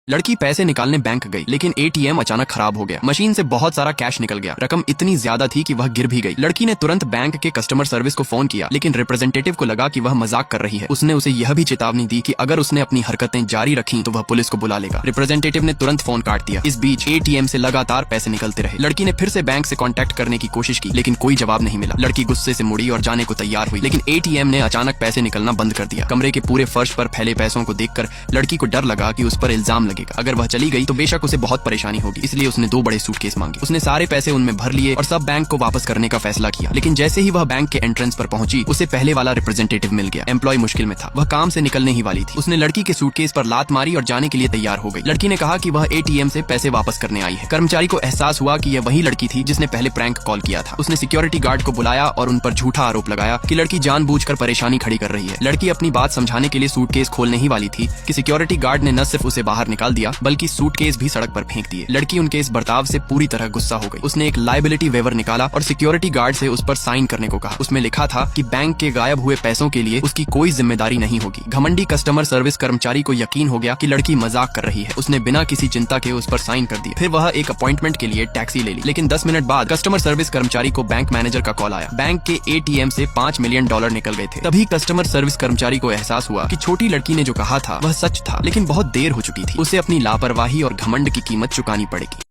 लड़की पैसे निकालने बैंक गई, लेकिन एटीएम अचानक खराब हो गया। मशीन से बहुत सारा कैश निकल गया। रकम इतनी ज्यादा थी कि वह गिर भी गई। लड़की ने तुरंत बैंक के कस्टमर सर्विस को फोन किया, लेकिन रिप्रेजेंटेटिव को लगा कि वह मजाक कर रही है। उसने उसे यह भी चेतावनी दी कि अगर उसने अपनी हरकतें जारी रखी तो वह पुलिस को बुला लेगा। रिप्रेजेंटेटिव ने तुरंत फोन काट दिया। इस बीच एटीएम से लगातार पैसे निकलते रहे। लड़की ने फिर से बैंक से कॉन्टैक्ट करने की कोशिश की, लेकिन कोई जवाब नहीं मिला। लड़की गुस्से से मुड़ी और जाने को तैयार हुई, लेकिन एटीएम ने अचानक पैसे निकलना बंद कर दिया। कमरे के पूरे फर्श पर फैले पैसों को देखकर लड़की को डर लगा कि उस पर इल्जाम लगेगा। अगर वह चली गई तो बेशक उसे बहुत परेशानी होगी, इसलिए उसने 2 बड़े सूटकेस मांगे। उसने सारे पैसे उनमें भर लिए और सब बैंक को वापस करने का फैसला किया। लेकिन जैसे ही वह बैंक के एंट्रेंस पर पहुंची, उसे पहले वाला रिप्रेजेंटेटिव मिल गया। एम्प्लॉय मुश्किल में था, वह काम से निकलने ही वाली थी। उसने लड़की के सूटकेस पर लात मारी और जाने के लिए तैयार हो गई। लड़की ने कहा कि वह एटीएम से पैसे वापस करने आई है। कर्मचारी को एहसास हुआ कि यह वही लड़की थी जिसने पहले प्रैंक कॉल किया था। उसने सिक्योरिटी गार्ड को बुलाया और उन पर झूठा आरोप लगाया कि लड़की जानबूझकर परेशानी खड़ी कर रही है। लड़की अपनी बात समझाने के लिए सूटकेस खोलने ही वाली थी कि सिक्योरिटी गार्ड ने न सिर्फ उसे बाहर निकाल दिया, बल्कि सूटकेस भी सड़क पर फेंक दिए। लड़की उनके इस बर्ताव से पूरी तरह गुस्सा हो गई। उसने एक लायबिलिटी वेवर निकाला और सिक्योरिटी गार्ड से उस पर साइन करने को कहा। उसमें लिखा था कि बैंक के गायब हुए पैसों के लिए उसकी कोई जिम्मेदारी नहीं होगी। घमंडी कस्टमर सर्विस कर्मचारी को यकीन हो गया कि लड़की मजाक कर रही है। उसने बिना किसी चिंता के उस पर साइन कर दिया। फिर वह एक अपॉइंटमेंट के लिए टैक्सी ले ली। लेकिन 10 मिनट बाद कस्टमर सर्विस कर्मचारी को बैंक मैनेजर का कॉल आया। बैंक के एटीएम से $5 मिलियन निकल गए थे। तभी कस्टमर सर्विस कर्मचारी को एहसास हुआ कि छोटी लड़की ने जो कहा था वह सच था, लेकिन बहुत देर हो चुकी थी। उसे अपनी लापरवाही और घमंड की कीमत चुकानी पड़ेगी।